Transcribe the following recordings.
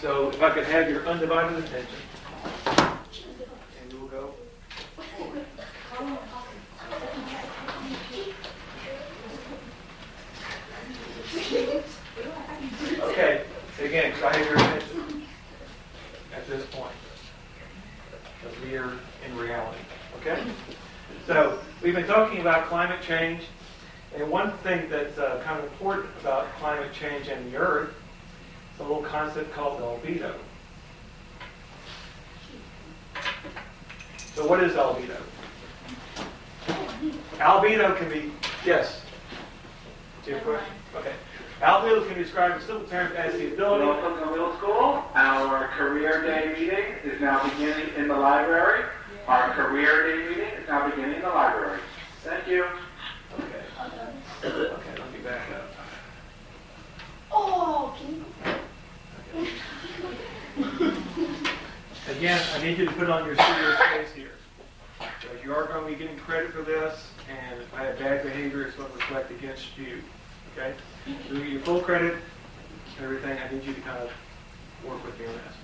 So if I could have your undivided attention, and we'll go. Okay, again, could I have your attention at this point? Because we are in reality. Okay? So we've been talking about climate change, and one thing that's kind of important about climate change and the Earth is a little concept called albedo. So what is albedo? Albedo can be, yes? Do you have a question? Okay. Albedo can be described in simple terms as the ability... Welcome to middle school. Our career day meeting is now beginning in the library. Our career day meeting is now beginning in the library. Thank you. Okay. Okay, let me back up. Oh, can you... Okay. Again, I need you to put on your serious face here. Because you are going to be getting credit for this, and if I have bad behavior, it's going to reflect against you. Okay? So you get your full credit and everything. I need you to kind of work with me on this.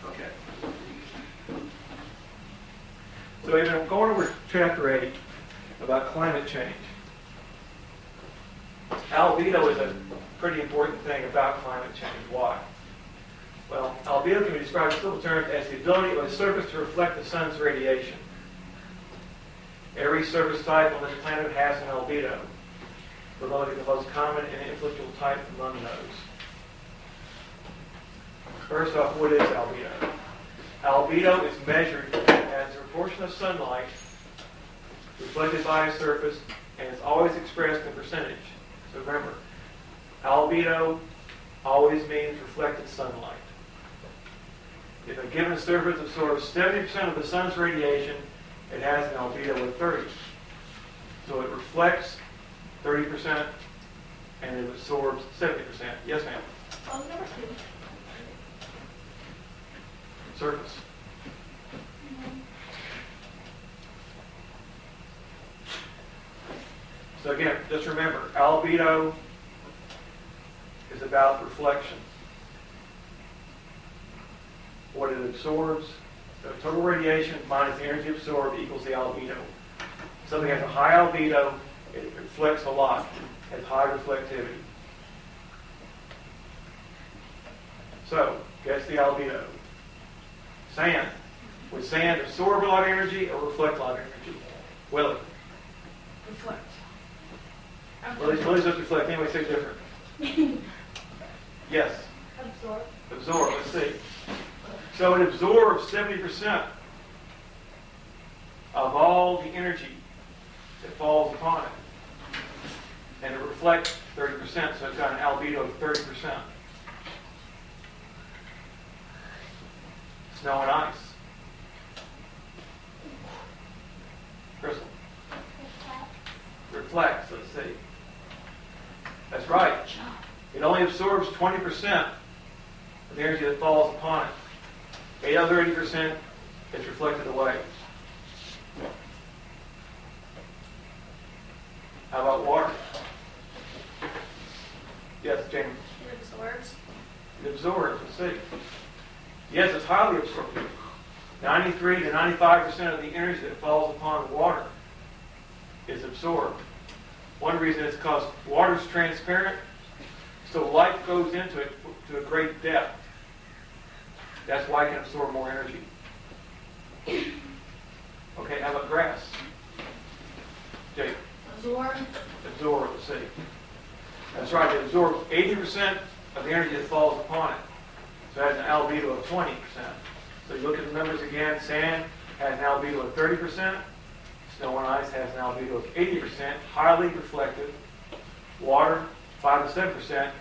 Okay. So we've been going over Chapter 8 about climate change. Albedo is a pretty important thing about climate change. Why? Well, albedo can be described in simple terms as the ability of a surface to reflect the sun's radiation. Every surface type on this planet has an albedo, below the most common and influential type among those. First off, what is albedo? Albedo is measured as a proportion of sunlight reflected by a surface, and it's always expressed in percentage. So remember, albedo always means reflected sunlight. If a given surface absorbs 70% of the sun's radiation, it has an albedo of 30. So it reflects 30% and it absorbs 70%. Yes, ma'am? number 2. Surface. So again, just remember, albedo is about reflection. What it absorbs, the total radiation minus the energy absorbed equals the albedo. Something has a high albedo, it reflects a lot, has high reflectivity. So, guess the albedo. Sand. Would sand absorb a lot of energy or reflect a lot of energy? Will it? Reflect. Well, these just reflect. Anyway, say different. Yes. Absorb. Absorb. Let's see. So it absorbs 70% of all the energy that falls upon it. And it reflects 30%, so it's got an albedo of 30%. Snow and ice. Crystal. Reflects. Let's see. That's right. It only absorbs 20% of the energy that falls upon it. The other 80% is reflected away. How about water? Yes, Jamie? It absorbs. It absorbs. Let's see. Yes, it's highly absorbed. 93 to 95% of the energy that falls upon water is absorbed. One reason is because water is transparent, so light goes into it to a great depth. That's why it can absorb more energy. Okay, how about grass? Jake? Absorb. Absorb, let's see. That's right, it absorbs 80% of the energy that falls upon it. So it has an albedo of 20%. So you look at the numbers again, sand has an albedo of 30%, snow and ice has an albedo of 80%, highly reflective. Water, 5 to 7%,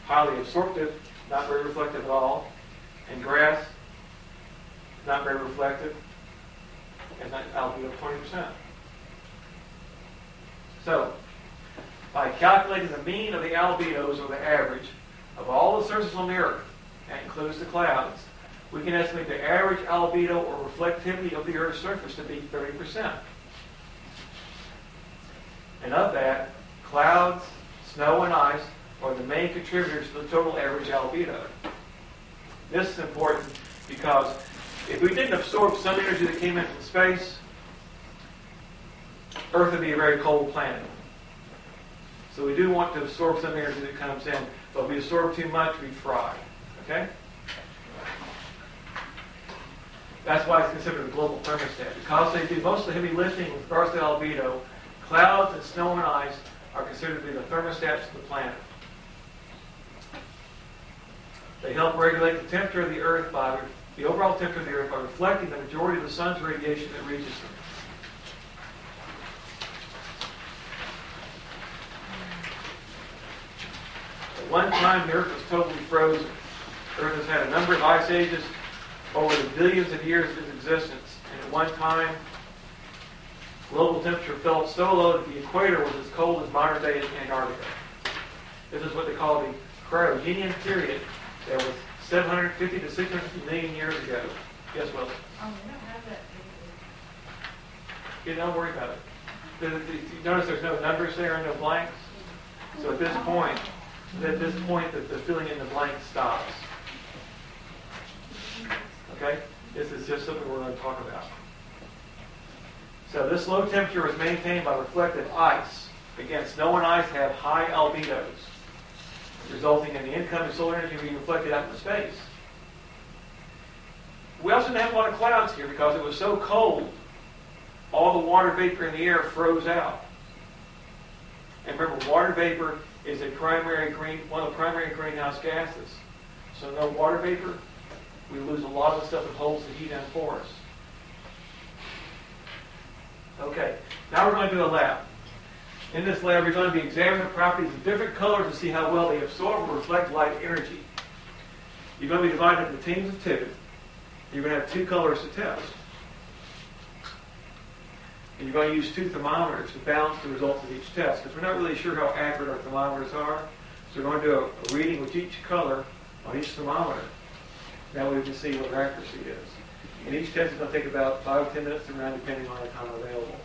highly absorptive, not very reflective at all. And grass, not very reflective, has an albedo of 20%. So, by calculating the mean of the albedos, or the average, of all the surfaces on the Earth, that includes the clouds, we can estimate the average albedo or reflectivity of the Earth's surface to be 30%. And of that, clouds, snow, and ice are the main contributors to the total average albedo. This is important because if we didn't absorb some energy that came in from space, Earth would be a very cold planet. So we do want to absorb some energy that comes in, but if we absorb too much, we fry. Okay? That's why it's considered a global thermostat. Because they do most of the heavy lifting with regards to albedo, clouds and snow and ice are considered to be the thermostats of the planet. They help regulate the temperature of the Earth the overall temperature of the Earth by reflecting the majority of the sun's radiation that reaches them. At one time, the Earth was totally frozen. The Earth has had a number of ice ages over the billions of years of its existence. And at one time, global temperature fell so low that the equator was as cold as modern-day Antarctica. This is what they call the cryogenian period. That was 750 to 650 million years ago. Yes, Wilson? Oh, we don't have that. Yeah, don't worry about it. You notice there's no numbers there and no blanks? So at this point, the filling in the blank stops. Okay? This is just something we're going to talk about. So this low temperature is maintained by reflective ice. Again, snow and ice have high albedos, resulting in the incoming solar energy being reflected out into space. We also didn't have a lot of clouds here because it was so cold, all the water vapor in the air froze out. And remember, water vapor is one of the primary greenhouse gases. So no water vapor, we lose a lot of the stuff that holds the heat in for us. Okay, now we're going to do a lab. In this lab, we're going to be examining the properties of different colors to see how well they absorb or reflect light energy. You're going to be divided into teams of two. You're going to have two colors to test. And you're going to use two thermometers to balance the results of each test, because we're not really sure how accurate our thermometers are. So we're going to do a reading with each color on each thermometer. That way we can see what their accuracy is. And each test is going to take about 5 to 10 minutes to run, depending on the time available.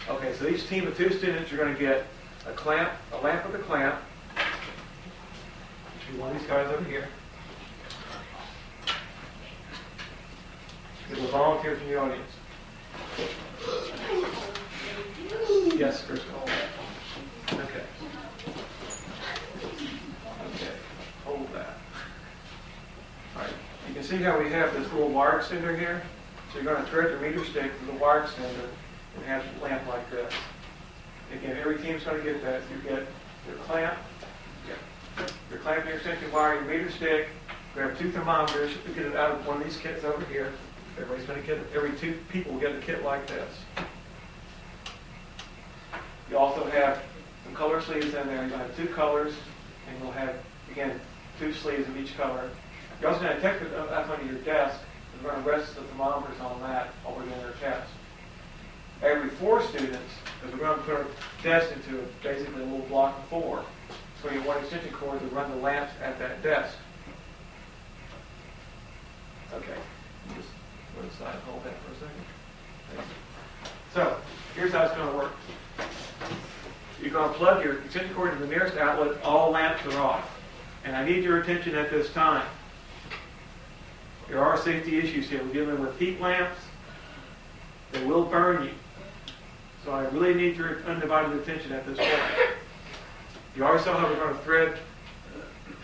Okay, so each team of two students are going to get a lamp with a clamp. Which will be one of these guys over here. Get a volunteer from the audience. Yes, Chris. Okay. Okay, hold that. All right. You can see how we have this little wire extender here. So you're going to thread your meter stick to the wire extender and have a lamp like this. Again, every team's going to get that. You get your clamp, your clamp, your extension wire, your meter stick. Grab two thermometers. You get it out of one of these kits over here. Everybody's going to get it. Every two people will get a kit like this. You also have some color sleeves in there. You're going to have two colors, and you'll have, again, two sleeves of each color. You're also going to take that up onto your desk. You're going to rest the thermometers on that while we're doing our test. Every 4 students, because we're going to put our test into basically a little block of 4. So you have one extension cord to run the lamps at that desk. Okay. Just go aside and hold that for a second. So, here's how it's going to work. You're going to plug your extension cord into the nearest outlet. All lamps are off. And I need your attention at this time. There are safety issues here. We're dealing with heat lamps. They will burn you. So I really need your undivided attention at this point. You already saw how we're going to thread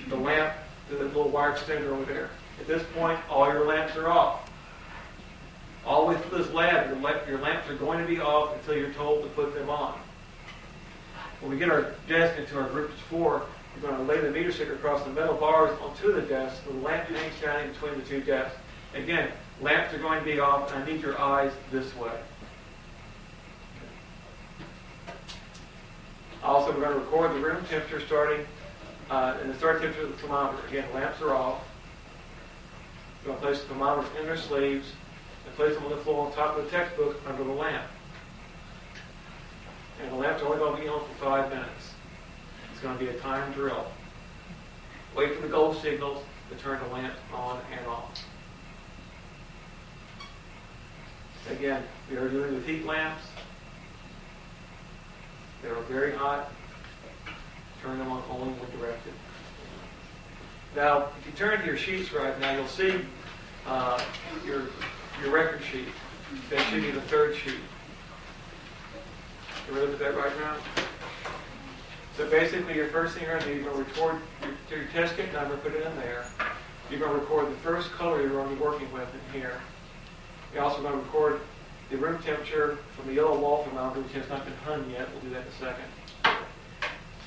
the lamp to the little wire extender over there. At this point, all your lamps are off. All the way through this lab, your lamps are going to be off until you're told to put them on. When we get our desk into our groups of 4, we're going to lay the meter stick across the metal bars onto the desk. The lamp hangs down in between the two desks. Again, lamps are going to be off, and I need your eyes this way. Also, we're going to record the room temperature starting, and the start temperature of the thermometer. Again, lamps are off. We're going to place the thermometers in their sleeves and place them on the floor on top of the textbook under the lamp. And the lamp's only going to be on for 5 minutes. It's going to be a time drill. Wait for the gold signals to turn the lamp on and off. Again, we are dealing with heat lamps. They are very hot. Turn them on only when directed. Now, if you turn to your sheets right now, you'll see your record sheet. That should be the third sheet. You ready with that right now? So basically, your first thing you're going to do, you're going to record your test kit number, put it in there. You're going to record the first color you're going to be working with in here. You're also going to record the room temperature from the yellow wall thermometer, which has not been hung yet. We'll do that in a second.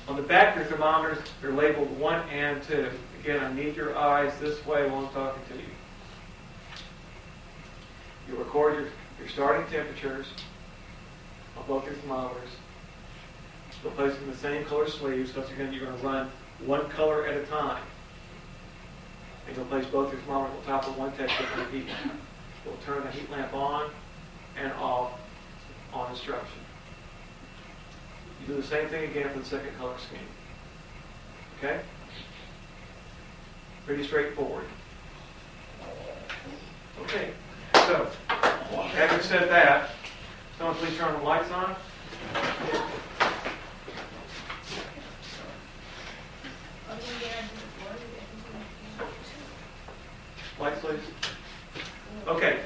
On the back of your thermometers, they're labeled 1 and 2. Again, I need your eyes this way while I'm talking to you. You record your starting temperatures on both your thermometers. You'll place them in the same color sleeves, because you're going to run one color at a time. And you'll place both your thermometers on top of one texture on the heat lamp. You'll turn the heat lamp on and off on instruction. You do the same thing again for the second color scheme. Okay? Pretty straightforward. Okay, so having said that, someone please turn the lights on. Lights, please. Okay.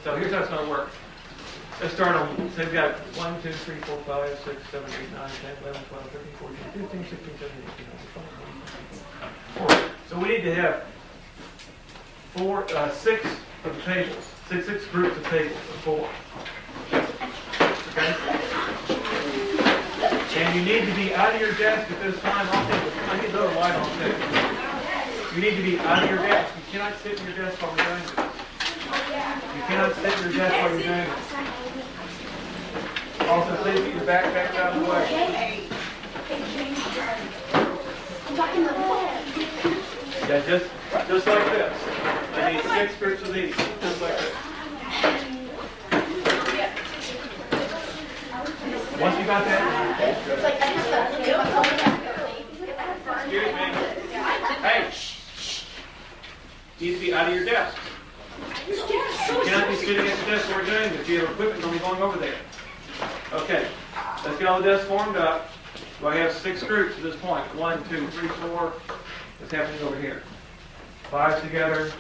So here's how it's going to work. Let's start on, so we've got 1, 2, 3, 4, 5, 6, 7, 8, 9, 10, 11, 12, 13, 14, 15, 16, 17, 18, 19, 20. So we need to have 6 of the tables, six groups of tables of 4. Okay? And you need to be out of your desk at this time. I need another light on too. You need to be out of your desk. You cannot sit in your desk while we're doing this. You cannot sit in your desk while you're doing this. Also, please get your backpacks out of the way. Yeah, just like this. I need 6 groups of these, just like this. Once you got that, excuse me. Hey, you need to be out of your desk. You cannot be sitting at the desk while we're doing this. You have equipment going to be going over there. Okay, let's get all the desks formed up. So I have 6 groups at this point. 1, 2, 3, 4. What's happening over here? 5 together.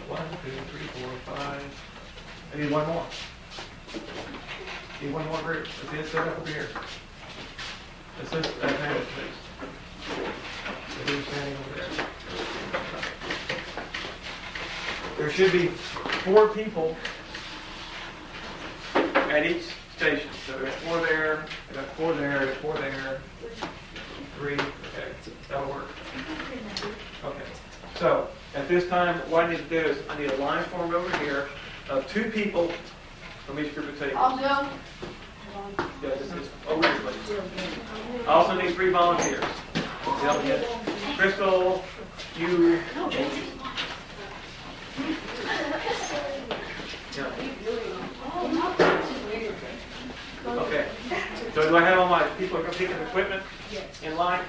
1, 2, 3, 4, 5. I need one more. Need one more group. Let's get it set up over here. Let's just advance, please. So you're standing over there. There should be 4 people at each station. So there's 4 there, I got 4 there, I got 4 there, 3. Okay, that'll work. Okay. So at this time, what I need to do is I need a line formed over here of 2 people from each group of tables. I'll go. Yeah, this is over here, please. I also need 3 volunteers. Crystal, you. Yeah. Okay. So do I have all my people picking equipment in line?